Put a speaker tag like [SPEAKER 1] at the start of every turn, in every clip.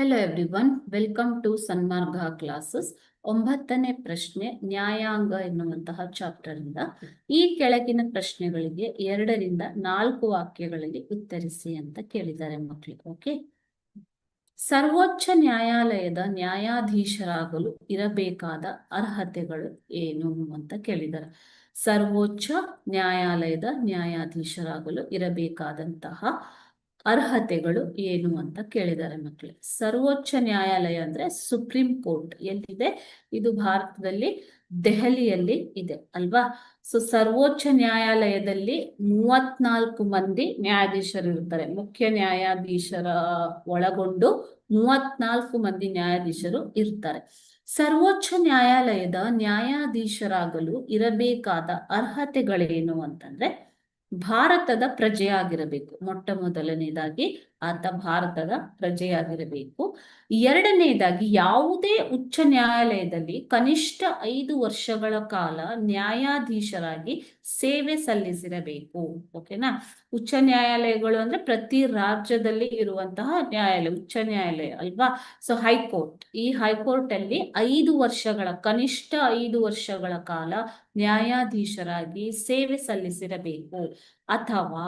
[SPEAKER 1] Hello everyone, welcome to Sanmarga classes. 9ನೇ ಪ್ರಶ್ನೆ ನ್ಯಾಯಾಂಗ ಎನ್ನುವಂತಹ ಚಾಪ್ಟರ್ ಇಂದ ಈ ಕೆಳಗಿನ ಪ್ರಶ್ನೆಗಳಿಗೆ 2ರಿಂದ 4 ವಾಕ್ಯಗಳಲ್ಲಿ ಉತ್ತರಿಸಿ ಅಂತ ಕೇಳಿದ್ದಾರೆ ಮಕ್ಕಳು. ಓಕೆ, ಸರ್ವೋಚ್ಚ ನ್ಯಾಯಾಲಯದ ನ್ಯಾಯಾಧೀಶರಾಗಲು ಇರಬೇಕಾದ ಅರ್ಹತೆಗಳು ಏನು ಅಂತ ಕೇಳಿದ್ದಾರೆ. ಸರ್ವೋಚ್ಚ ನ್ಯಾಯಾಲಯದ ನ್ಯಾಯಾಧೀಶರಾಗಲು ಇರಬೇಕಾದಂತಹ ಅರ್ಹತೆಗಳು ಏನು ಅಂತ ಕೇಳಿದ್ದಾರೆ ಮಕ್ಕಳು. ಸರ್ವೋಚ್ಚ ನ್ಯಾಯಾಲಯ ಅಂದ್ರೆ ಸುಪ್ರೀಂ ಕೋರ್ಟ್ ಎಲ್ಲಿದೆ? ಇದು ಭಾರತದಲ್ಲಿ ದೆಹಲಿಯಲ್ಲಿ ಇದೆ ಅಲ್ವಾ. ಸೊ ಸರ್ವೋಚ್ಚ ನ್ಯಾಯಾಲಯದಲ್ಲಿ 34 ಮಂದಿ ನ್ಯಾಯಾಧೀಶರು ಇರ್ತಾರೆ. ಮುಖ್ಯ ನ್ಯಾಯಾಧೀಶರ ಒಳಗೊಂಡು 34 ಮಂದಿ ನ್ಯಾಯಾಧೀಶರು ಇರ್ತಾರೆ. ಸರ್ವೋಚ್ಚ ನ್ಯಾಯಾಲಯದ ನ್ಯಾಯಾಧೀಶರಾಗಲು ಇರಬೇಕಾದ ಅರ್ಹತೆಗಳೇನು ಅಂತಂದ್ರೆ, ಭಾರತದ ಪ್ರಜೆಯಾಗಿರಬೇಕು. ಮೊಟ್ಟ ಮೊದಲನೇದಾಗಿ ಆತ ಭಾರತದ ಪ್ರಜೆಯಾಗಿರಬೇಕು. 2ನೇದಾಗಿ ಯಾವುದೇ ಉಚ್ಚ ನ್ಯಾಯಾಲಯದಲ್ಲಿ ಕನಿಷ್ಠ 5 ವರ್ಷಗಳ ಕಾಲ ನ್ಯಾಯಾಧೀಶರಾಗಿ ಸೇವೆ ಸಲ್ಲಿಸಿರಬೇಕು. ಓಕೆನಾ. ಉಚ್ಚ ನ್ಯಾಯಾಲಯಗಳು ಅಂದ್ರೆ ಪ್ರತಿ ರಾಜ್ಯದಲ್ಲಿ ಇರುವಂತಹ ನ್ಯಾಯಾಲಯ ಉಚ್ಚ ನ್ಯಾಯಾಲಯ ಅಲ್ವಾ. ಸೊ ಹೈಕೋರ್ಟ್, ಈ ಹೈಕೋರ್ಟ್ ಅಲ್ಲಿ 5 ವರ್ಷಗಳ ಕನಿಷ್ಠ 5 ವರ್ಷಗಳ ಕಾಲ ನ್ಯಾಯಾಧೀಶರಾಗಿ ಸೇವೆ ಸಲ್ಲಿಸಿರಬೇಕು. ಅಥವಾ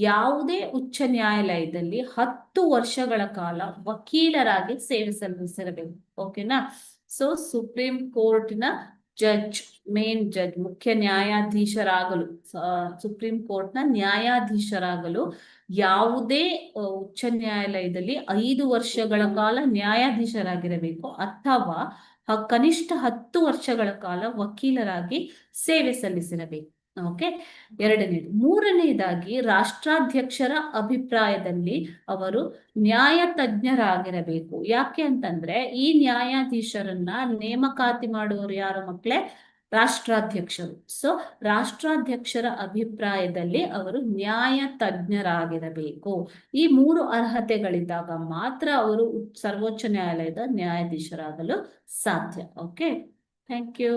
[SPEAKER 1] ಯಾವುದೇ ಉಚ್ಚ ನ್ಯಾಯಾಲಯದಲ್ಲಿ 10 ವರ್ಷಗಳ ಕಾಲ ವಕೀಲರಾಗಿ ಸೇವೆ ಸಲ್ಲಿಸಿರಬೇಕು. ಓಕೆನಾ. ಸೊ ಸುಪ್ರೀಂ ಕೋರ್ಟ್ನ ಜಡ್ಜ್, ಮೇನ್ ಜಡ್ಜ್, ಮುಖ್ಯ ನ್ಯಾಯಾಧೀಶರಾಗಲು, ಸುಪ್ರೀಂ ಕೋರ್ಟ್ನ ನ್ಯಾಯಾಧೀಶರಾಗಲು ಯಾವುದೇ ಉಚ್ಚ ನ್ಯಾಯಾಲಯದಲ್ಲಿ 5 ವರ್ಷಗಳ ಕಾಲ ನ್ಯಾಯಾಧೀಶರಾಗಿರಬೇಕು ಅಥವಾ ಕನಿಷ್ಠ 10 ವರ್ಷಗಳ ಕಾಲ ವಕೀಲರಾಗಿ ಸೇವೆ ಸಲ್ಲಿಸಿರಬೇಕು. ಓಕೆ, 2ನೇದು. 3ನೇದಾಗಿ ರಾಷ್ಟ್ರಾಧ್ಯಕ್ಷರ ಅಭಿಪ್ರಾಯದಲ್ಲಿ ಅವರು ನ್ಯಾಯ ತಜ್ಞರಾಗಿರಬೇಕು. ಯಾಕೆ ಅಂತಂದ್ರೆ ಈ ನ್ಯಾಯಾಧೀಶರನ್ನ ನೇಮಕಾತಿ ಮಾಡುವವರು ಯಾರು ಮಕ್ಕಳೇ? ರಾಷ್ಟ್ರಾಧ್ಯಕ್ಷರು. ಸೊ ರಾಷ್ಟ್ರಾಧ್ಯಕ್ಷರ ಅಭಿಪ್ರಾಯದಲ್ಲಿ ಅವರು ನ್ಯಾಯ ತಜ್ಞರಾಗಿರಬೇಕು. ಈ 3 ಅರ್ಹತೆಗಳಿದ್ದಾಗ ಮಾತ್ರ ಅವರು ಸರ್ವೋಚ್ಚ ನ್ಯಾಯಾಲಯದ ನ್ಯಾಯಾಧೀಶರಾಗಲು ಸಾಧ್ಯ. Okay, thank you.